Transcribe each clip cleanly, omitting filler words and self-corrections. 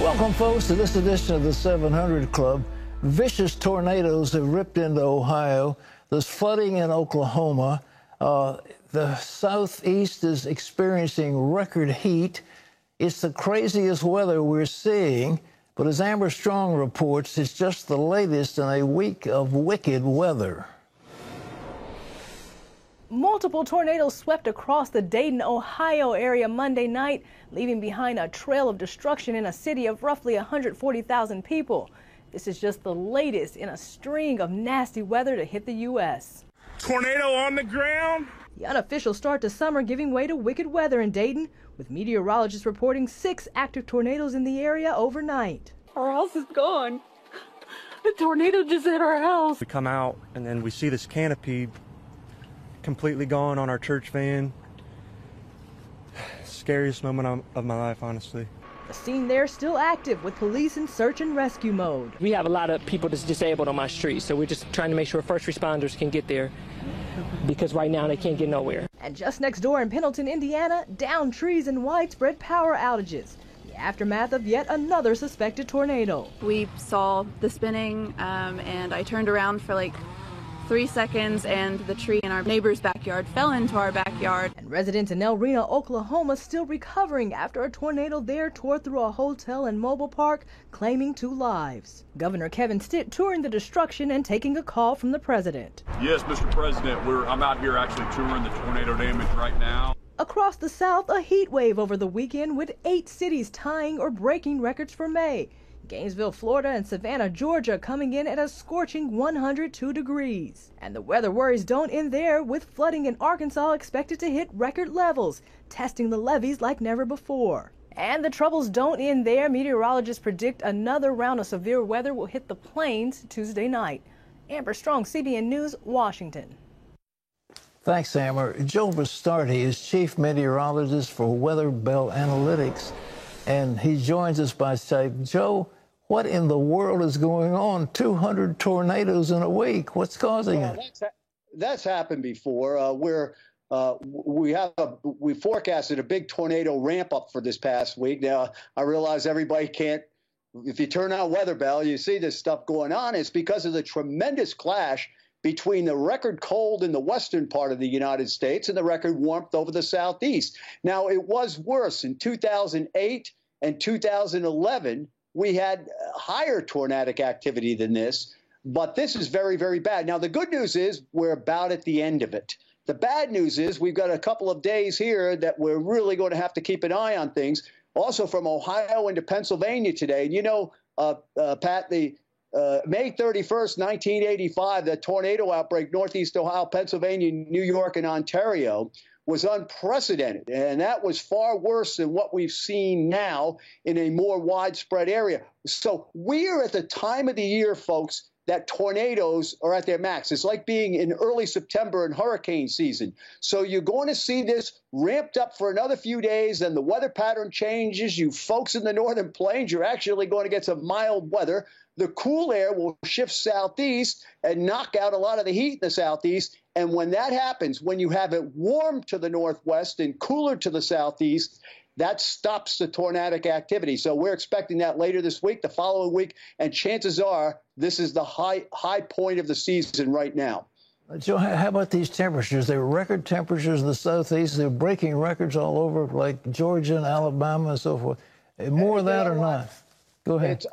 Welcome, folks, to this edition of the 700 Club. Vicious tornadoes have ripped into Ohio. There's flooding in Oklahoma. The Southeast is experiencing record heat. It's the craziest weather we're seeing. But as Amber Strong reports, it's just the latest in a week of wicked weather. Multiple tornadoes swept across the Dayton, Ohio area Monday night, leaving behind a trail of destruction in a city of roughly 140,000 people. This is just the latest in a string of nasty weather to hit the U.S. Tornado on the ground. The unofficial start to summer giving way to wicked weather in Dayton, with meteorologists reporting 6 active tornadoes in the area overnight. Our house is gone. The tornado just hit our house. We come out and then we see this canopy completely gone on our church van. Scariest moment of my life, honestly. The scene there still active with police in search and rescue mode. We have a lot of people that's disabled on my street, so we're just trying to make sure first responders can get there because right now they can't get nowhere. And just next door in Pendleton, Indiana, downed trees and widespread power outages. The aftermath of yet another suspected tornado. We saw the spinning and I turned around for like 3 seconds and the tree in our neighbor's backyard fell into our backyard. And residents in El Reno, Oklahoma still recovering after a tornado there tore through a hotel and mobile park, claiming 2 lives. Governor Kevin Stitt touring the destruction and taking a call from the president. Yes, Mr. President, I'm out here actually touring the tornado damage right now. Across the South, a heat wave over the weekend with 8 cities tying or breaking records for May. Gainesville, Florida, and Savannah, Georgia coming in at a scorching 102 degrees. And the weather worries don't end there, with flooding in Arkansas expected to hit record levels, testing the levees like never before. And the troubles don't end there. Meteorologists predict another round of severe weather will hit the plains Tuesday night. Amber Strong, CBN News, Washington. Thanks, Amber. Joe Bastardi is chief meteorologist for Weather Bell Analytics, and he joins us by Skype. Joe, what in the world is going on? 200 tornadoes in a week. What's causing it? That's happened before. We forecasted a big tornado ramp up for this past week. Now, I realize everybody can't. If you turn on Weather Bell, you see this stuff going on. It's because of the tremendous clash between the record cold in the western part of the United States and the record warmth over the southeast. Now, it was worse in 2008 and 2011. We had higher tornadic activity than this, but this is very, very bad. Now, the good news is we're about at the end of it. The bad news is we've got a couple of days here that we're really going to have to keep an eye on things. Also from Ohio into Pennsylvania today. And you know, Pat, the May 31st, 1985, that tornado outbreak, Northeast Ohio, Pennsylvania, New York, and Ontario, was unprecedented, and that was far worse than what we've seen now in a more widespread area. So we are at the time of the year, folks, that tornadoes are at their max. It's like being in early September in hurricane season. So you're going to see this ramped up for another few days, then the weather pattern changes. You folks in the northern plains, you're actually going to get some mild weather. The cool air will shift southeast and knock out a lot of the heat in the southeast. And when that happens, when you have it warm to the northwest and cooler to the southeast, that stops the tornadic activity. So we're expecting that later this week, the following week, and chances are this is the high point of the season right now. Joe, how about these temperatures? They're record temperatures in the southeast. They're breaking records all over, like Georgia and Alabama and so forth. More of that or not? Go ahead.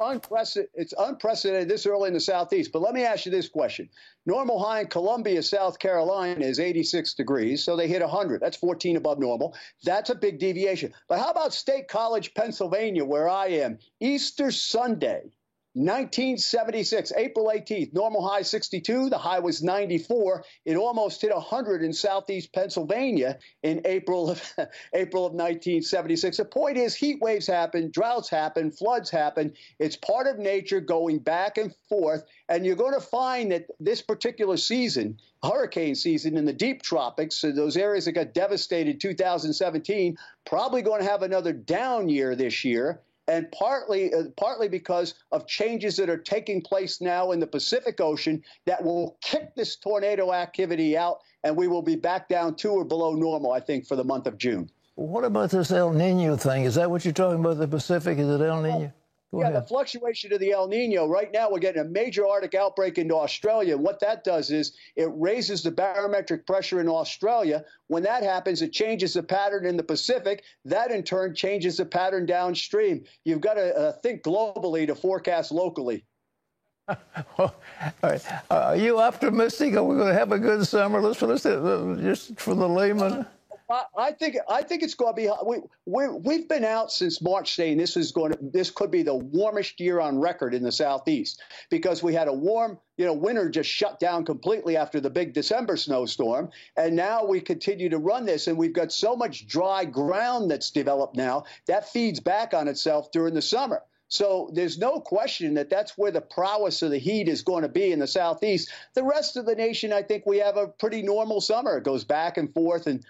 It's unprecedented this early in the southeast. But let me ask you this question. Normal high in Columbia, South Carolina is 86 degrees, so they hit 100. That's 14 above normal. That's a big deviation. But how about State College, Pennsylvania, where I am? Easter Sunday, 1976, April 18th, normal high 62, the high was 94. It almost hit 100 in southeast Pennsylvania in April of 1976. The point is, heat waves happen, droughts happen, floods happen. It's part of nature going back and forth, and you're going to find that this particular season, hurricane season in the deep tropics, so those areas that got devastated 2017, probably going to have another down year this year. And partly because of changes that are taking place now in the Pacific Ocean that will kick this tornado activity out, and we will be back down to or below normal, I think, for the month of June. What about this El Nino thing? Is that what you're talking about, the Pacific? Is it El Nino? Go Yeah, ahead. the fluctuation of the El Nino. Right now, we're getting a major Arctic outbreak into Australia. And what that does is it raises the barometric pressure in Australia. When that happens, it changes the pattern in the Pacific. That, in turn, changes the pattern downstream. You've got to think globally to forecast locally. Well, all right. Are you optimistic? Are we going to have a good summer? Let's just for the layman. I think it's going to be. We've been out since March saying this could be the warmest year on record in the Southeast, because we had a warm, winter just shut down completely after the big December snowstorm, and now we continue to run this, and we've got so much dry ground that's developed now that feeds back on itself during the summer. So there's no question that that's where the prowess of the heat is going to be in the Southeast. The rest of the nation, I think we have a pretty normal summer. It goes back and forth, and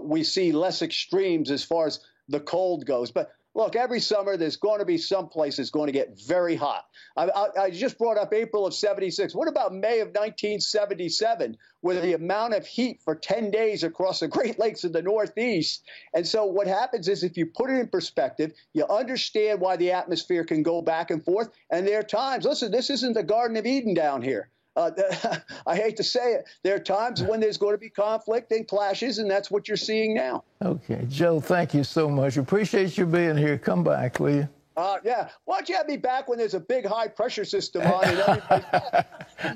we see less extremes as far as the cold goes. But look, every summer there's going to be some place that's going to get very hot. I just brought up April of 76. What about May of 1977, where the amount of heat for 10 days across the Great Lakes of the Northeast? And so what happens is, if you put it in perspective, you understand why the atmosphere can go back and forth. And there are times, listen, this isn't the Garden of Eden down here. I hate to say it. There are times when there's going to be conflict and clashes, and that's what you're seeing now. Okay. Joe, thank you so much. Appreciate you being here. Come back, will you? Yeah. Why don't you have me back when there's a big high-pressure system on and everybody's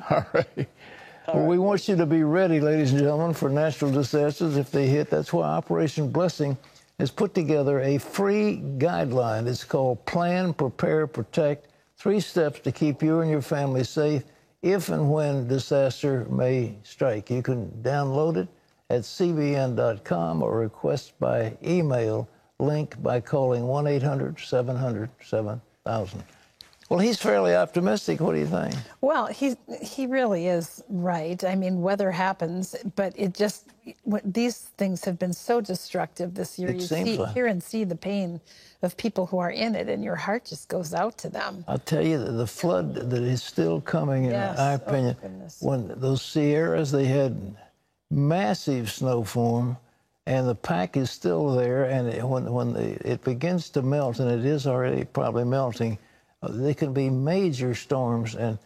All right. Well, we want you to be ready, ladies and gentlemen, for natural disasters if they hit. That's why Operation Blessing has put together a free guideline. It's called Plan, Prepare, Protect. 3 steps to keep you and your family safe if and when disaster may strike. You can download it at cbn.com or request by email, link by calling 1-800-700-7000. Well, he's fairly optimistic. What do you think? Well, he really is right. I mean, weather happens, but these things have been so destructive this year. You hear and see the pain of people who are in it, and your heart just goes out to them. I'll tell you, the flood that is still coming, in my opinion, when those Sierras, they had massive snow form, and the pack is still there, and when it begins to melt, and it is already probably melting, there can be major storms and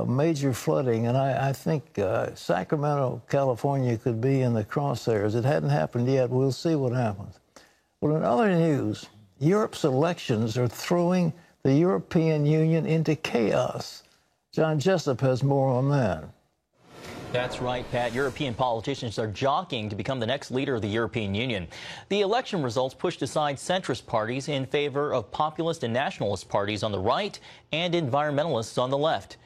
major flooding. And I think Sacramento, California could be in the crosshairs. It hadn't happened yet. We'll see what happens. Well, in other news, Europe's elections are throwing the European Union into chaos. John Jessup has more on that. That's right, Pat. European politicians are jockeying to become the next leader of the European Union. The election results pushed aside centrist parties in favor of populist and nationalist parties on the right and environmentalists on the left.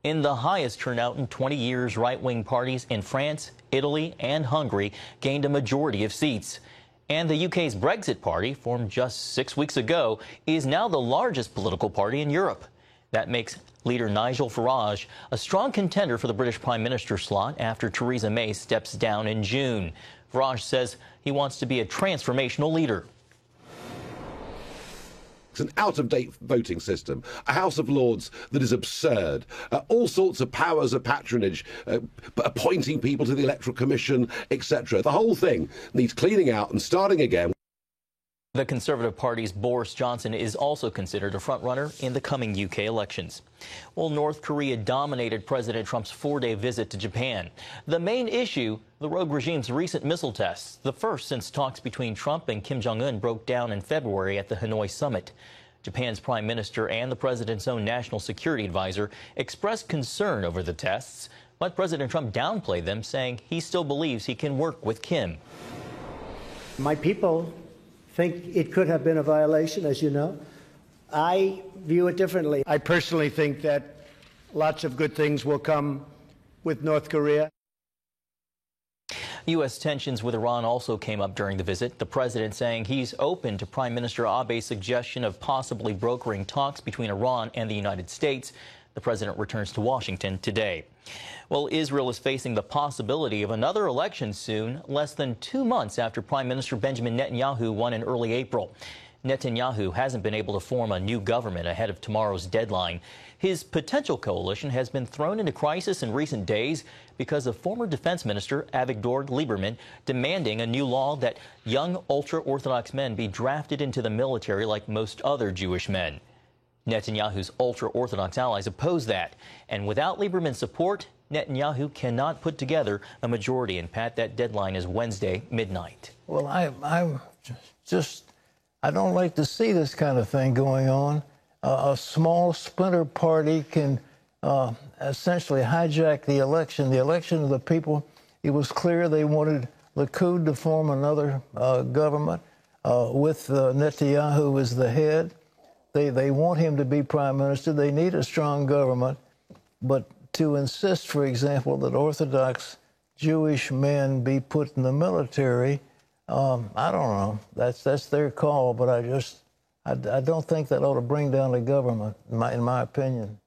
In the highest turnout in 20 years, right-wing parties in France, Italy, and Hungary gained a majority of seats. And the UK's Brexit Party, formed just 6 weeks ago, is now the largest political party in Europe. That makes leader Nigel Farage a strong contender for the British Prime Minister slot after Theresa May steps down in June. Farage says he wants to be a transformational leader. It's an out-of-date voting system, a House of Lords that is absurd, all sorts of powers of patronage, appointing people to the Electoral Commission, etc. The whole thing needs cleaning out and starting again. The Conservative Party's Boris Johnson is also considered a frontrunner in the coming UK elections. Well, North Korea dominated President Trump's 4-day visit to Japan. The main issue, the rogue regime's recent missile tests, the first since talks between Trump and Kim Jong-un broke down in February at the Hanoi summit. Japan's prime minister and the president's own national security advisor expressed concern over the tests, but President Trump downplayed them, saying he still believes he can work with Kim. My people think it could have been a violation, as you know. I view it differently. I personally think that lots of good things will come with North Korea. U.S. tensions with Iran also came up during the visit, the president saying he's open to Prime Minister Abe's suggestion of possibly brokering talks between Iran and the United States. The president returns to Washington today. Well, Israel is facing the possibility of another election soon, less than 2 months after Prime Minister Benjamin Netanyahu won in early April. Netanyahu hasn't been able to form a new government ahead of tomorrow's deadline. His potential coalition has been thrown into crisis in recent days because of former Defense Minister Avigdor Lieberman demanding a new law that young ultra-Orthodox men be drafted into the military like most other Jewish men. Netanyahu's ultra-Orthodox allies oppose that. And without Lieberman's support, Netanyahu cannot put together a majority. And, Pat, that deadline is Wednesday, midnight. Well, I don't like to see this kind of thing going on. A small splinter party can essentially hijack the election of the people. It was clear they wanted Likud to form another government with Netanyahu as the head. They want him to be prime minister. They need a strong government. But to insist, for example, that Orthodox Jewish men be put in the military, I don't know. That's their call. But I don't think that ought to bring down the government, in my opinion.